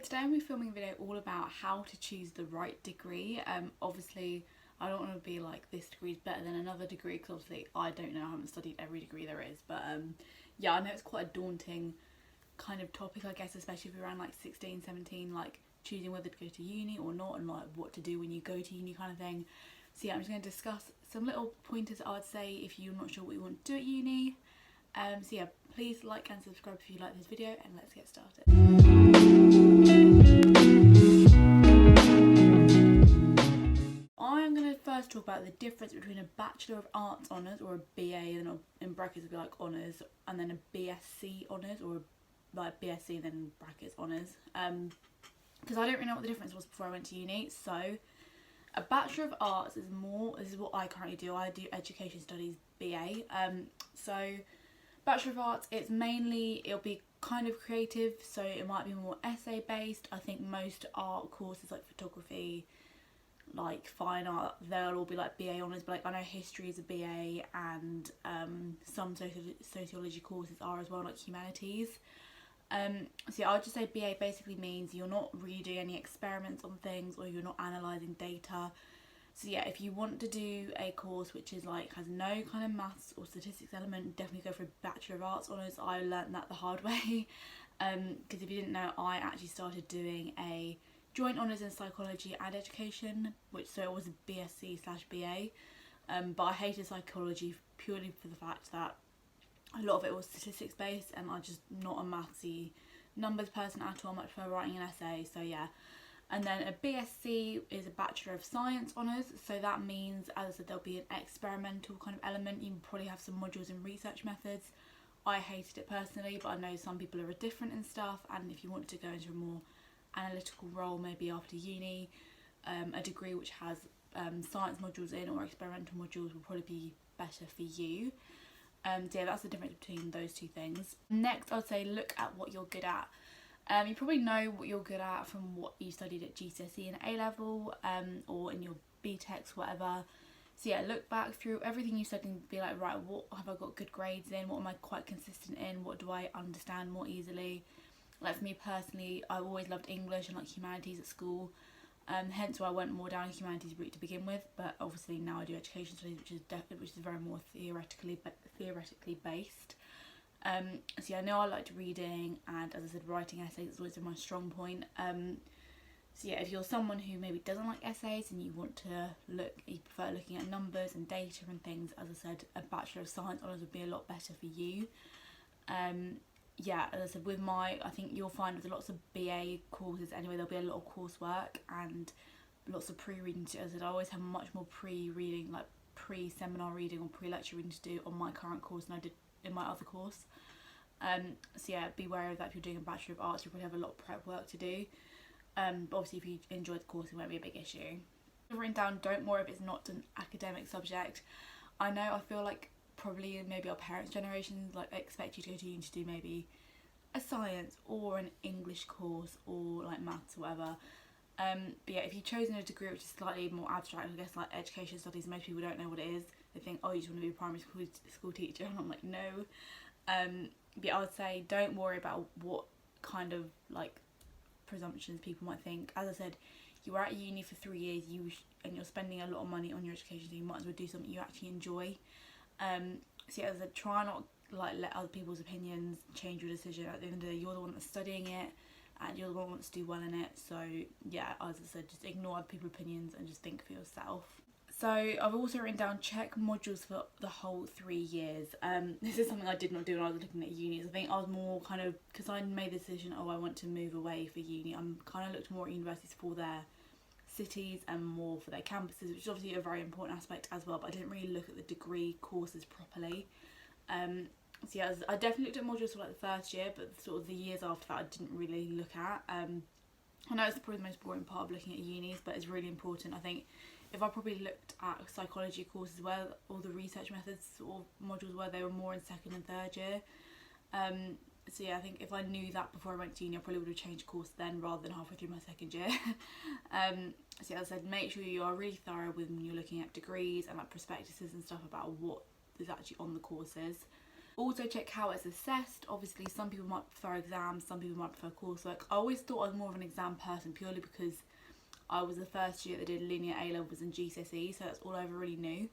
today I'm going to be filming a video all about how to choose the right degree. Obviously I don't want to be like this degree is better than another degree because obviously I don't know, I haven't studied every degree there is, but yeah, I know it's quite a daunting kind of topic, I guess, especially if you're around like 16, 17, like choosing whether to go to uni or not and like what to do when you go to uni kind of thing. So yeah, I'm just going to discuss some little pointers I'd say if you're not sure what you want to do at uni. So yeah, please like and subscribe if you like this video, and let's get started. I'm going to first talk about the difference between a Bachelor of Arts Honours, or a BA, and in brackets would be like honours, and then a BSc Honours, or like BSc and then in brackets honours, because I don't really know what the difference was before I went to uni. So a Bachelor of Arts is more, this is what I currently do, I do Education Studies BA. So Bachelor of Arts, it'll be kind of creative, so it might be more essay based. I think most art courses like photography, like fine art, they'll all be like BA honours, but like I know history is a BA, and some sociology courses are as well, like humanities. So yeah, I would just say BA basically means you're not really doing any experiments on things, or you're not analysing data. So yeah, if you want to do a course which is like has no kind of maths or statistics element, definitely go for a Bachelor of Arts Honours. I learnt that the hard way, because if you didn't know, I actually started doing a joint honours in psychology and education, so it was a BSc/BA, but I hated psychology purely for the fact that a lot of it was statistics based, and I'm just not a mathsy numbers person at all. I much prefer writing an essay, so yeah. And then a BSc is a Bachelor of Science Honours, so that means, as I said, there'll be an experimental kind of element. You can probably have some modules in research methods. I hated it personally, but I know some people are different and stuff, and if you want to go into a more analytical role maybe after uni, a degree which has science modules in or experimental modules will probably be better for you. So yeah, that's the difference between those two things. Next, I'd say look at what you're good at. You probably know what you're good at from what you studied at GCSE and A-level, or in your BTECs, whatever. So yeah, look back through everything you studied and be like, right, what have I got good grades in? What am I quite consistent in? What do I understand more easily? Like for me personally, I always loved English and like humanities at school, hence why I went more down a humanities route to begin with. But obviously now I do education studies, which is very more theoretically based. So yeah, I know I liked reading, and as I said, writing essays is always my strong point. So yeah, if you're someone who maybe doesn't like essays and you prefer looking at numbers and data and things, as I said, a Bachelor of Science Honours would be a lot better for you. Yeah, as I said, I think you'll find with lots of BA courses anyway, there'll be a lot of coursework and lots of pre-reading to do. As I said, I always have much more pre-reading, like pre-seminar reading or pre-lecture reading to do on my current course than I did in my other course. So yeah, be wary of that. If you're doing a Bachelor of Arts, you'll probably have a lot of prep work to do. But obviously if you enjoy the course, it won't be a big issue. I've written down, don't worry if it's not an academic subject. I know, I feel like probably maybe our parents' generations like expect you to go to uni to do maybe a science or an English course or like maths or whatever. But yeah, if you've chosen a degree which is slightly more abstract, I guess like education studies, most people don't know what it is. They think, oh, you just want to be a primary school teacher, and I'm like, no. But yeah, I would say don't worry about what kind of like presumptions people might think. As I said, you were at uni for 3 years, and you're spending a lot of money on your education, so you might as well do something you actually enjoy. So yeah, as I said, try not like let other people's opinions change your decision. At the end of the day, you're the one that's studying it, and you're the one that wants to do well in it. So yeah, as I said, just ignore other people's opinions and just think for yourself. So I've also written down, check modules for the whole 3 years. This is something I did not do when I was looking at uni. I think I was more kind of, because I made the decision, I want to move away for uni. I'm kind of looked more at universities for their cities and more for their campuses, which is obviously a very important aspect as well, but I didn't really look at the degree courses properly. So yeah, I definitely looked at modules for like the first year, but sort of the years after that I didn't really look at. I know it's probably the most boring part of looking at unis, but it's really important. I think if I probably looked at psychology courses where all the research methods or modules where they were more in second and third year. So yeah, I think if I knew that before I went to uni, I probably would have changed course then rather than halfway through my second year. So yeah, as I said, make sure you are really thorough when you're looking at degrees and like prospectuses and stuff about what is actually on the courses. Also check how it's assessed. Obviously some people might prefer exams, some people might prefer coursework. I always thought I was more of an exam person purely because I was the first year that did linear A-levels and GCSE, so that's all I ever really knew.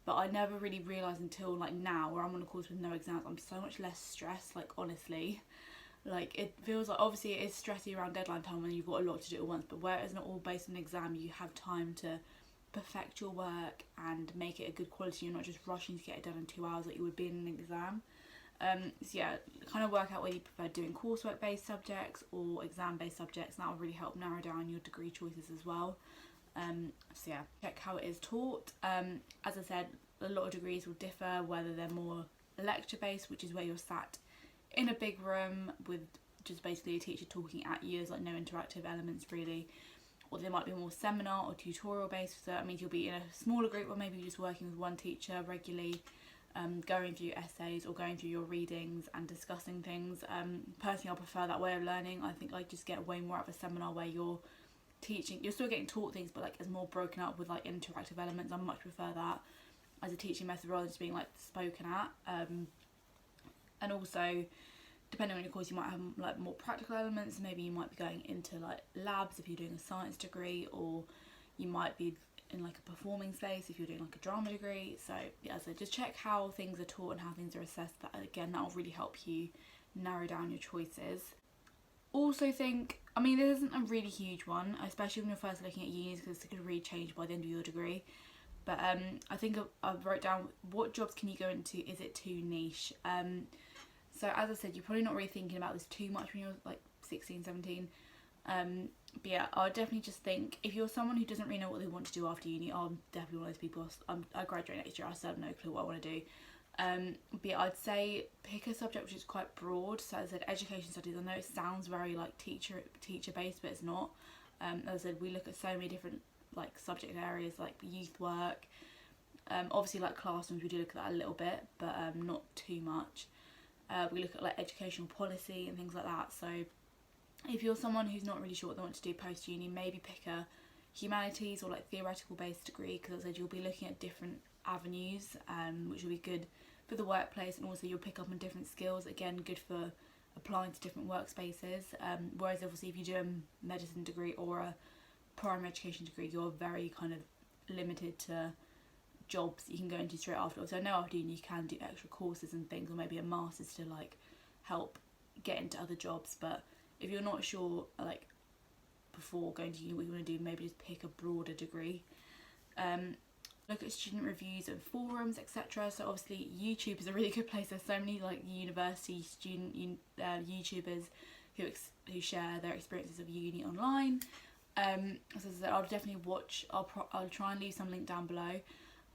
But I never really realised until like now, where I'm on a course with no exams, I'm so much less stressed, like honestly. Like it feels like, obviously it is stressy around deadline time when you've got a lot to do at once, but where it's not all based on an exam, you have time to perfect your work and make it a good quality. You're not just rushing to get it done in 2 hours like you would be in an exam. So yeah, kind of work out whether you prefer doing coursework based subjects or exam based subjects, and that will really help narrow down your degree choices as well. So yeah, check how it is taught. As I said, a lot of degrees will differ, whether they're more lecture based, which is where you're sat in a big room with just basically a teacher talking at you, there's like no interactive elements really, or they might be more seminar or tutorial based, so that means you'll be in a smaller group, or maybe you're just working with one teacher regularly, going through essays or going through your readings and discussing things. Personally, I prefer that way of learning. I think I just get way more out of a seminar where you're teaching, you're still getting taught things, but like it's more broken up with like interactive elements. I much prefer that as a teaching method rather than just being like spoken at. And also, depending on your course, you might have like more practical elements. Maybe you might be going into like labs if you're doing a science degree, or you might be in like a performing space if you're doing like a drama degree. So yeah, so just check how things are taught and how things are assessed. That again, that will really help you narrow down your choices. Also think, I mean, this isn't a really huge one, especially when you're first looking at unis, because it could really change by the end of your degree. But I think I wrote down, what jobs can you go into? Is it too niche? So as I said, you're probably not really thinking about this too much when you're like 16, 17. But yeah, I would definitely just think, if you're someone who doesn't really know what they want to do after uni, I'm definitely one of those people. I graduate next year, I still have no clue what I want to do. But yeah, I'd say pick a subject which is quite broad. So as I said, education studies, I know it sounds very like teacher based, but it's not. As I said, we look at so many different like subject areas, like youth work, obviously like classrooms, we do look at that a little bit, but not too much. We look at like educational policy and things like that. So if you're someone who's not really sure what they want to do post uni, maybe pick a humanities or like theoretical based degree, because as I said, you'll be looking at different avenues, which will be good for the workplace, and also you'll pick up on different skills, again good for applying to different workspaces. Whereas obviously if you do a medicine degree or a primary education degree, you're very kind of limited to jobs you can go into straight after. So I know after uni you can do extra courses and things, or maybe a master's to like help get into other jobs. But if you're not sure like before going to uni what you want to do, maybe just pick a broader degree. Look at student reviews and forums, etc. So obviously YouTube is a really good place. There's so many like university student YouTubers who share their experiences of uni online. So as I said, I'll definitely watch. I'll try and leave some link down below.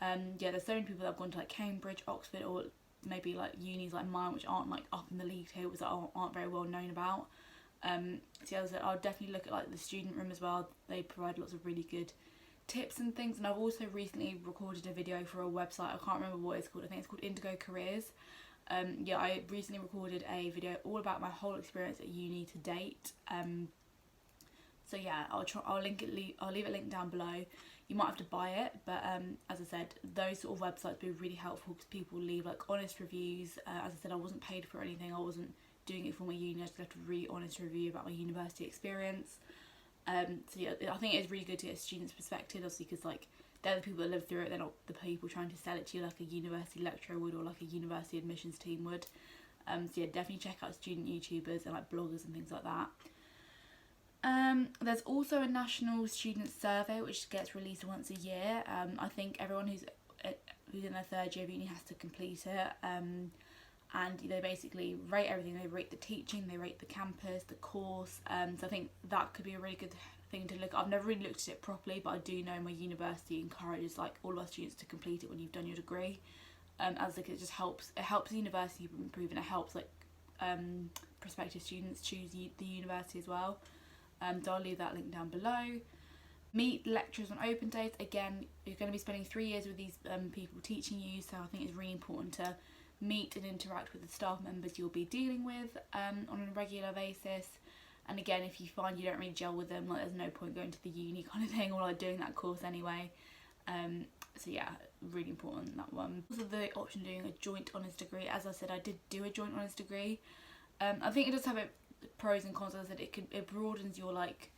Yeah, there's so many people that have gone to like Cambridge, Oxford, or maybe like unis like mine, which aren't like up in the league tables, that aren't very well known about. So yeah, as I said, I'll definitely look at like the student room as well. They provide lots of really good tips and things. And I've also recently recorded a video for a website, I can't remember what it's called, I think it's called Indigo Careers. Yeah, I recently recorded a video all about my whole experience at uni to date. So yeah, I'll leave it linked down below. You might have to buy it, but as I said, those sort of websites would be really helpful because people leave like honest reviews. As I said, I wasn't paid for anything, I wasn't doing it for my uni, I just left a really honest review about my university experience. So yeah, I think it's really good to get a student's perspective, obviously, because like they're the people that live through it, they're not the people trying to sell it to you like a university lecturer would or like a university admissions team would. So yeah, definitely check out student YouTubers and like bloggers and things like that. There's also a national student survey which gets released once a year. I think everyone who's in their third year of uni has to complete it. And they basically rate everything. They rate the teaching, they rate the campus, the course. So I think that could be a really good thing to look at. I've never really looked at it properly, but I do know my university encourages like all of our students to complete it when you've done your degree. As like it just helps. It helps the university improve, and it helps like prospective students choose the university as well. So I'll leave that link down below. Meet lecturers on open days. Again, you're going to be spending 3 years with these people teaching you, so I think it's really important to meet and interact with the staff members you'll be dealing with on a regular basis. And again, if you find you don't really gel with them, like there's no point going to the uni kind of thing, or like doing that course anyway. So yeah, really important, that one. Also the option of doing a joint honours degree. As I said, I did do a joint honours degree. I think it does have pros and cons. As I said, it broadens your, like,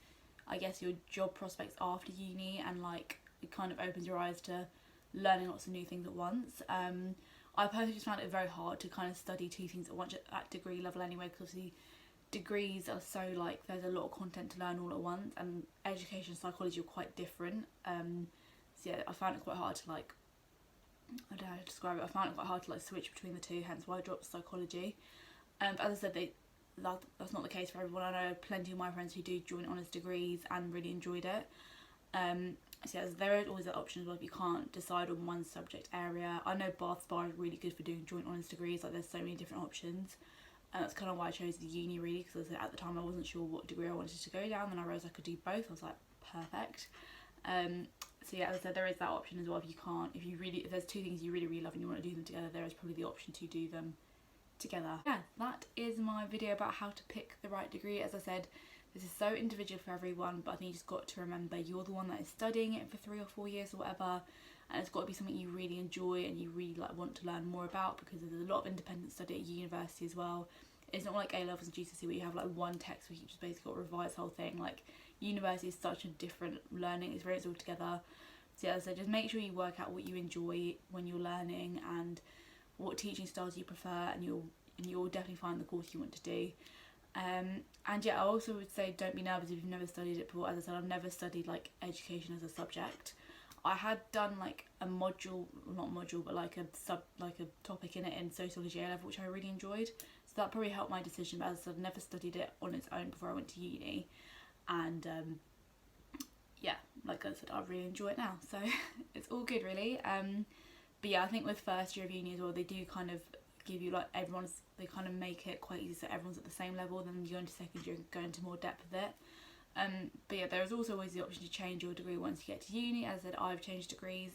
I guess your job prospects after uni, and like it kind of opens your eyes to learning lots of new things at once. I personally just found it very hard to kind of study two things at once at degree level anyway, because obviously degrees are so, like, there's a lot of content to learn all at once, and education and psychology are quite different. So yeah, I found it quite hard to, like, I don't know how to describe it. I found it quite hard to, like, switch between the two, hence why I dropped psychology. But as I said, that's not the case for everyone. I know plenty of my friends who do joint honours degrees and really enjoyed it. So yeah, there is always that option as well if you can't decide on one subject area. I know Bath Spa is really good for doing joint honours degrees. Like, there's so many different options. And that's kind of why I chose the uni, really, because at the time I wasn't sure what degree I wanted to go down. Then I realised I could do both. I was like, perfect. So yeah, as I said, there is that option as well. If there's two things you really, really love and you want to do them together, there is probably the option to do them together. Yeah, that is my video about how to pick the right degree. As I said, this is so individual for everyone, but I think you just got to remember you're the one that is studying it for 3 or 4 years or whatever, and it's got to be something you really enjoy and you really, like, want to learn more about, because there's a lot of independent study at university as well. It's not like A-levels and GCSE where you have, like, one textbook, you just basically got to revise the whole thing. Like, university is such a different learning experience altogether. So yeah, so just make sure you work out what you enjoy when you're learning and what teaching styles you prefer, and you'll definitely find the course you want to do. And yeah, I also would say don't be nervous if you've never studied it before. As I said, I've never studied, like, education as a subject. I had done, like, a module, not module, but like a topic in it in sociology A level, which I really enjoyed. So that probably helped my decision. But as I said, I've never studied it on its own before I went to uni. And yeah, like I said, I really enjoy it now. So it's all good, really. But yeah, I think with first year of uni as well, they do kind of give you, like, they kind of make it quite easy so everyone's at the same level. Then you go into second year and go into more depth with it. But yeah, there is also always the option to change your degree once you get to uni. As I said, I've changed degrees.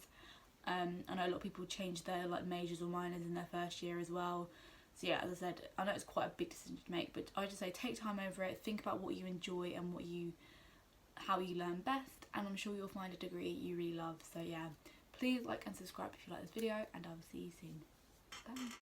I know a lot of people change their, like, majors or minors in their first year as well. So yeah, as I said, I know it's quite a big decision to make, but I just say take time over it, think about what you enjoy and how you learn best, and I'm sure you'll find a degree you really love. So yeah, please like and subscribe if you like this video, and I will see you soon. Bye.